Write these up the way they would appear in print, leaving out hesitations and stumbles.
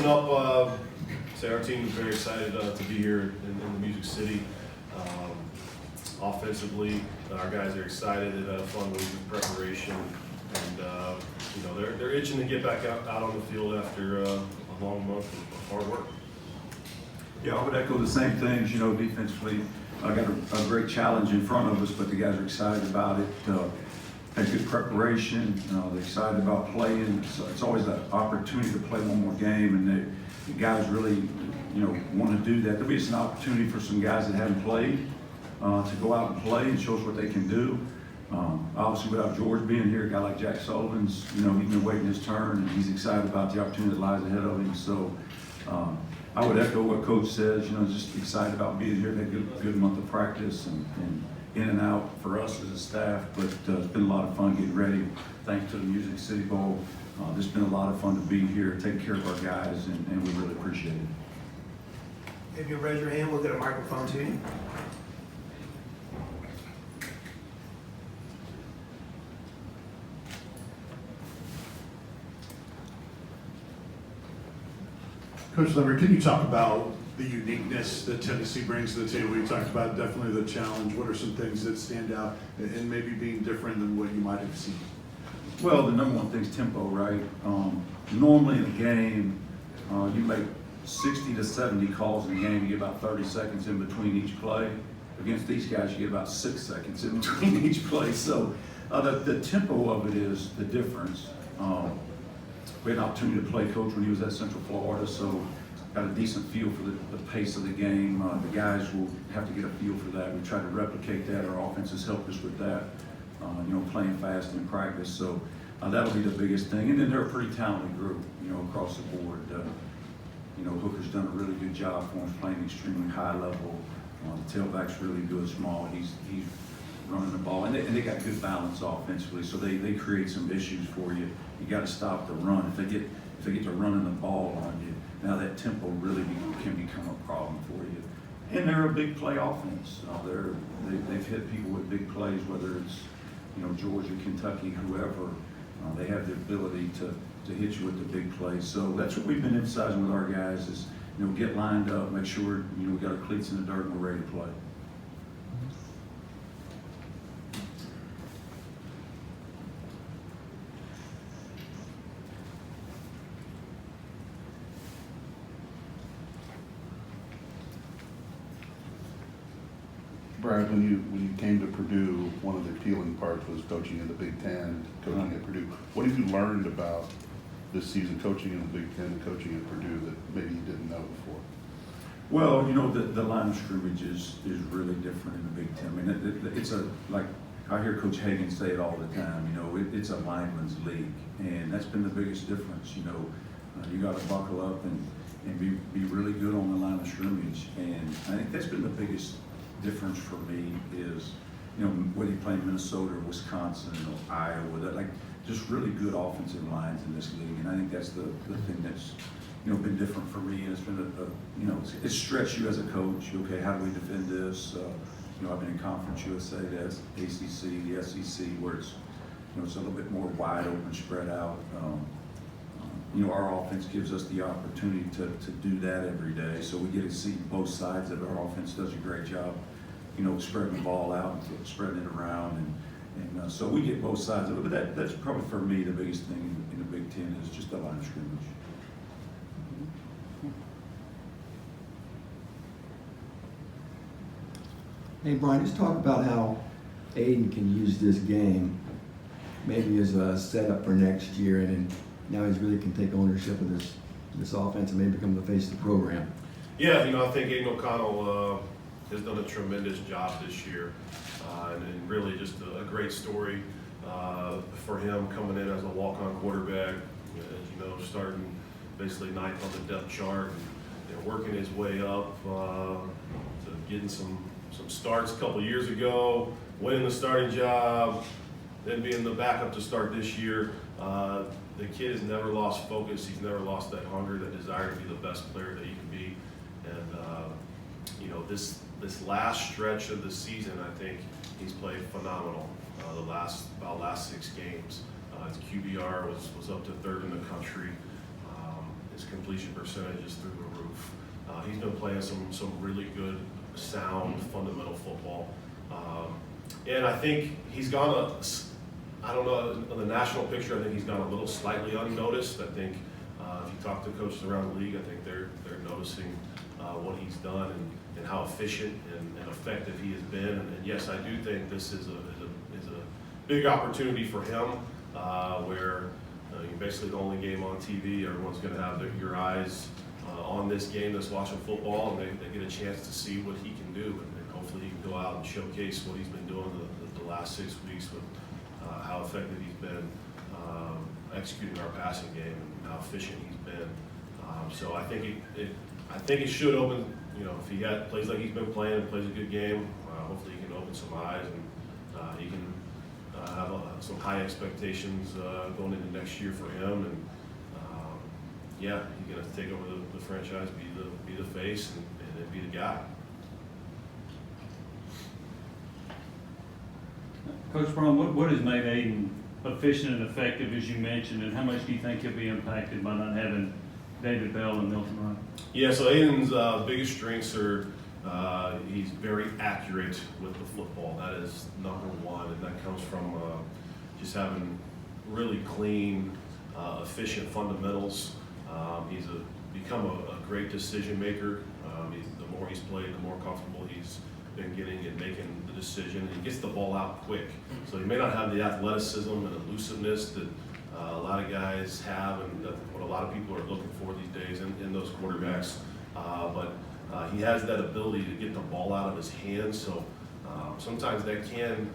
up, say our team is very excited to be here in the Music City. Offensively, our guys are excited. They've had a fun week of preparation, and they're itching to get back out on the field after a long month of hard work. Yeah, I would echo the same things. Defensively, I got a great challenge in front of us, but the guys are excited about it. Had good preparation. They're excited about playing. So it's always an opportunity to play one more game, and the guys really, want to do that. There'll be an opportunity for some guys that haven't played to go out and play and show us what they can do. Obviously, without George being here, a guy like Jack Sullivan's, he's been waiting his turn, and he's excited about the opportunity that lies ahead of him. So I would echo what Coach says. Just excited about being here. Had a good month of practice and in and out for us as a staff, but it's been a lot of fun getting ready. Thanks to the Music City Bowl. It's been a lot of fun to be here, taking care of our guys, and we really appreciate it. If you'll raise your hand, we'll get a microphone to you. Coach Lambert, can you talk about the uniqueness that Tennessee brings to the table? You talked about definitely the challenge. What are some things that stand out and maybe being different than what you might have seen? Well, the number one thing is tempo, right? Normally in a game, you make 60 to 70 calls in a game. You get about 30 seconds in between each play. Against these guys, you get about 6 seconds in between each play. So the tempo of it is the difference. We had an opportunity to play Coach when he was at Central Florida, so got a decent feel for the pace of the game. The guys will have to get a feel for that. We try to replicate that. Our offense has helped us with that, playing fast in practice. So that'll be the biggest thing. And then they're a pretty talented group, across the board. Hooker's done a really good job for us, playing extremely high level. The tailback's really good, small. He's running the ball, and they got good balance offensively, so they create some issues for you. You got to stop the run. If they get to running the ball on you, now that tempo really can become a problem for you. And they're a big play offense. They've hit people with big plays, whether it's Georgia, Kentucky, whoever. They have the ability to hit you with the big plays. So that's what we've been emphasizing with our guys is get lined up, make sure we got our cleats in the dirt and we're ready to play. Brad, when you came to Purdue, one of the appealing parts was coaching in the Big Ten, coaching at Purdue. What have you learned about this season, coaching in the Big Ten and coaching at Purdue, that maybe you didn't know before? Well, the line of scrimmage is really different in the Big Ten. I mean, it's like I hear Coach Hagan say it all the time. It's a lineman's league, and that's been the biggest difference. You got to buckle up and be really good on the line of scrimmage, and I think that's been the biggest difference for me is, whether you play in Minnesota or Wisconsin or Iowa, just really good offensive lines in this league, and I think that's the thing that's been different for me. It's been it's stretched you as a coach. Okay, how do we defend this? I've been in Conference USA, the ACC, the SEC, where it's it's a little bit more wide open, spread out. Our offense gives us the opportunity to do that every day, so we get to see both sides of it. Our offense does a great job, spreading the ball out, and spreading it around, and so we get both sides of it. But that's probably for me the biggest thing in the Big Ten is just the line of scrimmage. Hey, Brian, just talk about how Aiden can use this game maybe as a setup for next year, and then now he really can take ownership of this offense and maybe become the face of the program. Yeah, I think Aiden O'Connell has done a tremendous job this year, and really just a great story for him coming in as a walk-on quarterback, as starting basically ninth on the depth chart, and working his way up to getting some starts a couple years ago, winning the starting job, then being the backup to start this year. The kid has never lost focus. He's never lost that hunger, that desire to be the best player that he can be. And this last stretch of the season, I think he's played phenomenal. The last 6 games, his QBR was up to 3rd in the country. his completion percentage is through the roof. He's been playing some really good, sound, fundamental football. And I think he's gone I don't know, in the national picture, I think he's gone a little slightly unnoticed. I think if you talk to coaches around the league, I think they're noticing what he's done and how efficient and effective he has been. And yes, I do think this is a big opportunity for him, where you're basically the only game on TV. Everyone's going to have your eyes on this game that's watching football, and they get a chance to see what he can do. And hopefully he can go out and showcase what he's been doing the last 6 weeks with how effective he's been executing our passing game and how efficient he's been. So I think it should open, if he plays like he's been playing and plays a good game, hopefully he can open some eyes and he can have some high expectations going into next year for him. And he's going to take over the franchise, be the face, and be the guy. Coach Brohm, what has made Aiden efficient and effective, as you mentioned, and how much do you think he'll be impacted by not having David Bell and Milton Wright? Yeah, so Aiden's biggest strengths are he's very accurate with the football. That is number one, and that comes from just having really clean, efficient fundamentals. He's become a great decision maker. The more he's played, the more comfortable he's been getting and making the decision. And he gets the ball out quick. So he may not have the athleticism and elusiveness that a lot of guys have, and what a lot of people are looking for these days in those quarterbacks. But he has that ability to get the ball out of his hands. So sometimes that can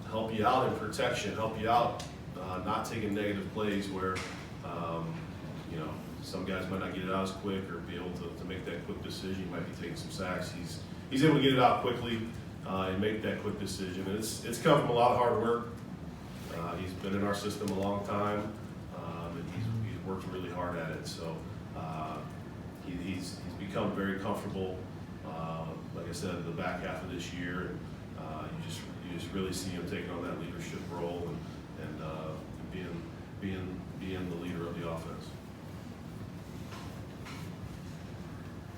help you out in protection, help you out not taking negative plays where some guys might not get it out as quick or be able to make that quick decision. He might be taking some sacks. He's able to get it out quickly and make that quick decision. And it's come from a lot of hard work. He's been in our system a long time, and he's worked really hard at it. So he's become very comfortable, like I said, in the back half of this year. And you just really see him taking on that leadership role and being the leader of the offense.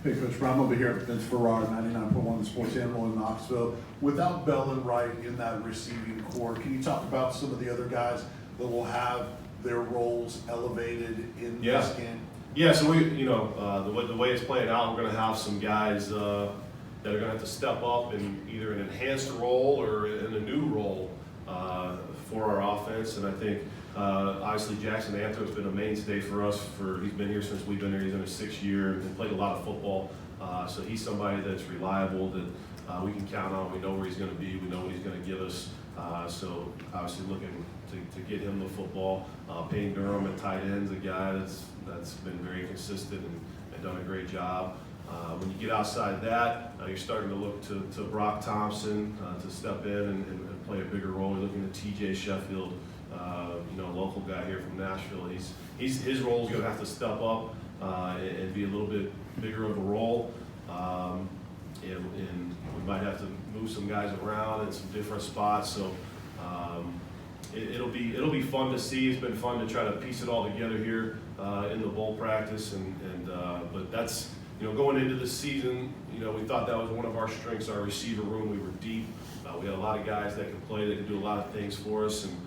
Hey, Coach Brown, over here at Vince Ferrara, 99.1 The Sports Animal in Knoxville. Without Bell and Wright in that receiving core, can you talk about some of the other guys that will have their roles elevated in this game? Yeah, so the way it's playing out, we're going to have some guys that are going to have to step up in either an enhanced role or in a new role for our offense. And I think obviously Jackson Anthrop's been a mainstay for us. He's been here since we've been here. He's in his 6th year and played a lot of football. So he's somebody that's reliable, that we can count on. We know where he's going to be. We know what he's going to give us. So obviously looking to get him the football. Payne Durham at tight ends, a guy that's been very consistent and done a great job. When you get outside that, you're starting to look to Brock Thompson to step in and play a bigger role. You're looking at T.J. Sheffield, local guy here from Nashville. His role is going to have to step up and be a little bit bigger of a role. And we might have to move some guys around in some different spots. So it'll be fun to see. It's been fun to try to piece it all together here in the bowl practice. But that's going into the season. We thought that was one of our strengths. Our receiver room, we were deep. We had a lot of guys that could play, that could do a lot of things for us. And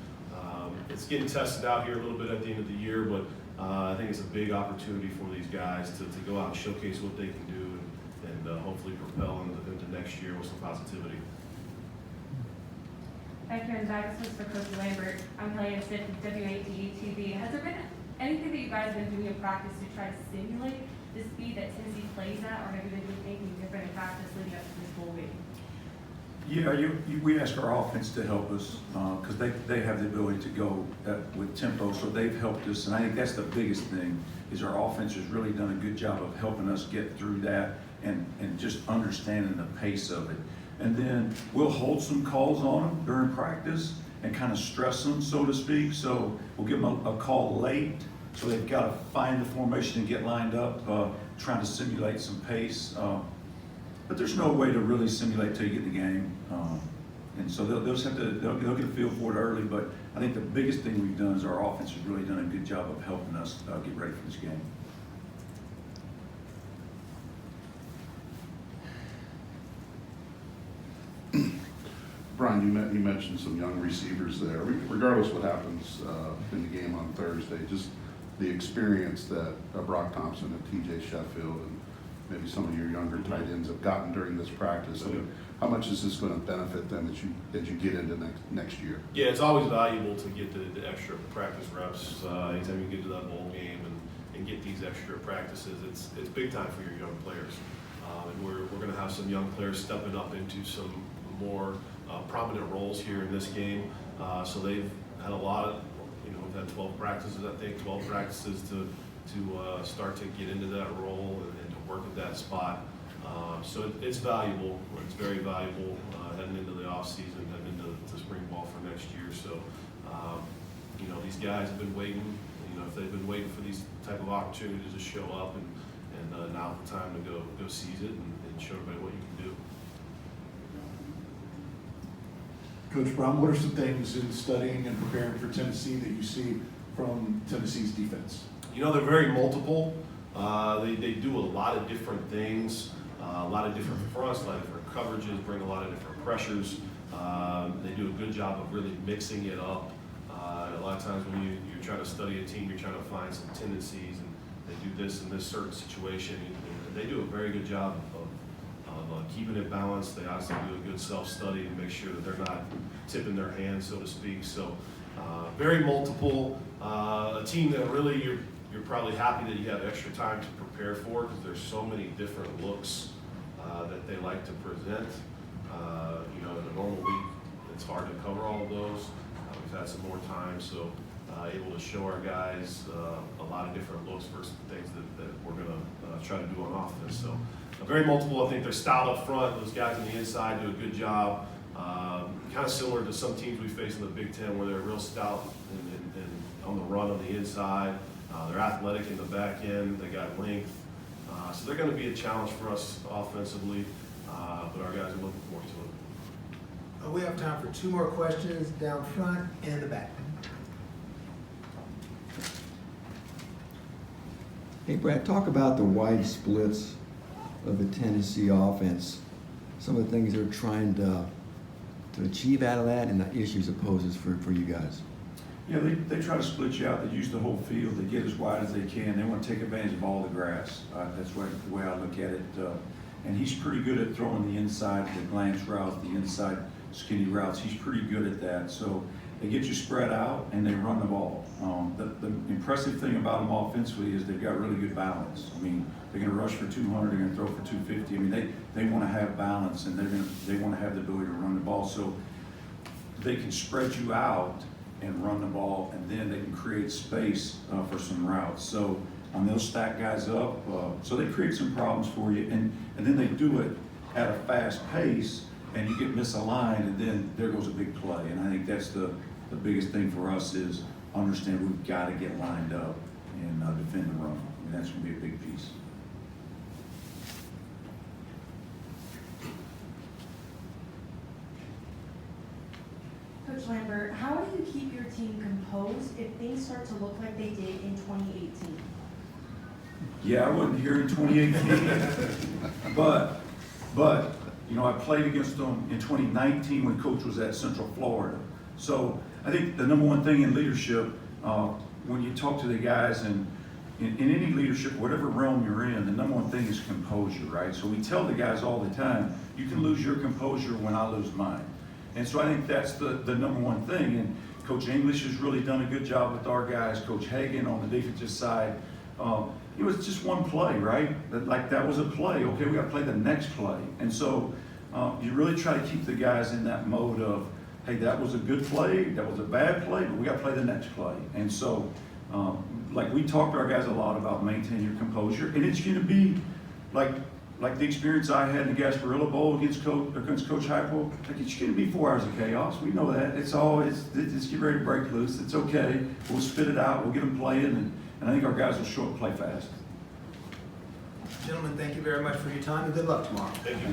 it's getting tested out here a little bit at the end of the year, but I think it's a big opportunity for these guys to go out and showcase what they can do and hopefully propel into next year with some positivity. Back here in back, this is for Coach Lambert. I'm playing at W8DE2B. Has there been anything that you guys have been doing in practice to try to simulate the speed that Tennessee plays at, or have you been doing anything different in practice leading up to this bowl game? Yeah, we ask our offense to help us because they have the ability to go with tempo, so they've helped us. And I think that's the biggest thing, is our offense has really done a good job of helping us get through that and just understanding the pace of it. And then we'll hold some calls on them during practice and kind of stress them, so to speak. So we'll give them a call late, so they've got to find the formation and get lined up, trying to simulate some pace. But there's no way to really simulate till you get in the game. And so they'll just have to, they'll get a feel for it early. But I think the biggest thing we've done is our offense has really done a good job of helping us get ready for this game. Brian, you mentioned some young receivers there. Regardless what happens in the game on Thursday, just the experience that Brock Thompson and T.J. Sheffield and maybe some of your younger tight ends have gotten during this practice. I mean, how much is this going to benefit them as you get into next year? Yeah, it's always valuable to get the extra practice reps anytime you get to that bowl game and get these extra practices. It's big time for your young players. And we're going to have some young players stepping up into some more prominent roles here in this game. So they've had a lot of, we've had 12 practices, I think, 12 practices to start to get into that role and to work at that spot. So it's valuable. It's very valuable heading into the off season, heading into the spring ball for next year. So, these guys have been waiting. If they've been waiting for these type of opportunities to show up, and now's the time to go seize it and show everybody what you can do. Coach Brohm, what are some things in studying and preparing for Tennessee that you see from Tennessee's defense? They're very multiple. They do a lot of different things, a lot of different fronts, a lot of different coverages, bring a lot of different pressures. They do a good job of really mixing it up. A lot of times when you're trying to study a team, you're trying to find some tendencies, and they do this in this certain situation. And they do a very good job of keeping it balanced. They also do a good self-study to make sure that they're not tipping their hands, so to speak. So very multiple. A team that really you're probably happy that you have extra time to prepare for, because there's so many different looks that they like to present. In a normal week, it's hard to cover all of those. We've had some more time, so able to show our guys a lot of different looks for some things that we're going to try to do on offense. So very multiple. I think they're stout up front. Those guys on the inside do a good job. Kind of similar to some teams we face in the Big Ten, where they're real stout and on the run on the inside. They're athletic in the back end. They got length. So they're going to be a challenge for us offensively, but our guys are looking forward to it. We have time for 2 more questions down front and the back. Hey, Brad, talk about the wide splits of the Tennessee offense. Some of the things they're trying to achieve out of that, and the issues it poses for you guys. Yeah, they try to split you out. They use the whole field. They get as wide as they can. They want to take advantage of all the grass. That's the way I look at it. And he's pretty good at throwing the inside, the glance routes, the inside skinny routes. He's pretty good at that. So they get you spread out and they run the ball. The impressive thing about them offensively is they've got really good balance. I mean, they're going to rush for 200. They're going to throw for 250. I mean, they want to have balance, and they want to have the ability to run the ball. So they can spread you out and run the ball, and then they can create space for some routes. So they'll stack guys up. So they create some problems for you, and then they do it at a fast pace, and you get misaligned, and then there goes a big play. And I think that's the biggest thing for us is understand we've got to get lined up and defend the run. I mean, that's going to be a big piece. Coach Lambert, how do you keep your team composed if things start to look like they did in 2018? Yeah, I wasn't here in 2018, but I played against them in 2019 when Coach was at Central Florida. So I think the number one thing in leadership, when you talk to the guys and in any leadership, whatever realm you're in, the number one thing is composure, right? So we tell the guys all the time, you can lose your composure when I lose mine. And so I think that's the number one thing. And Coach English has really done a good job with our guys. Coach Hagan on the defensive side. It was just one play, right? That was a play. Okay, we got to play the next play. And so you really try to keep the guys in that mode of, hey, that was a good play, that was a bad play, but we got to play the next play. And so, we talk to our guys a lot about maintaining your composure, and it's going to be like the experience I had in the Gasparilla Bowl against Coach Heupel. It's going to be 4 hours of chaos. We know that. It's get ready to break loose. It's okay. We'll spit it out. We'll get them playing, and I think our guys will show up and play fast. Gentlemen, thank you very much for your time, and good luck tomorrow. Thank you.